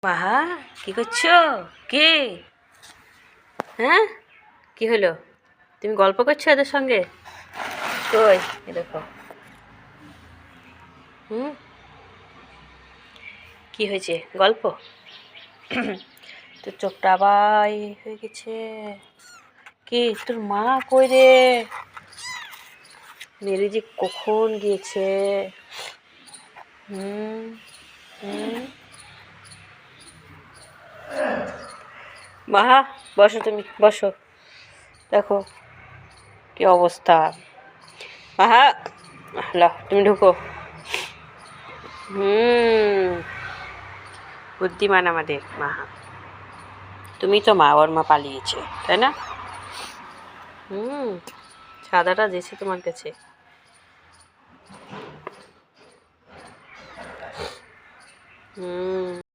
বাহা কি করছো? কে? হ্যাঁ, কি হলো? তুমি গল্প করছো এদের সঙ্গে? কই এ দেখো। হুম, কি হয়েছে? গল্প? তোর চোখটা আবার হয়ে গেছে। কি তোর মা কই রে? মেরি যে কখন গিয়েছে? হুম হুম। মাহা, বসো, তুমি বসো। দেখো কি অবস্থা। মাহা, ল তুমি ঢুকো। হুম, বুদ্ধিমান আমাদের মাহা। তুমি তো মা, ওর মা পালিয়েছে, তাই না? হুম, সাদাটা যেছে তোমার কাছে। হুম।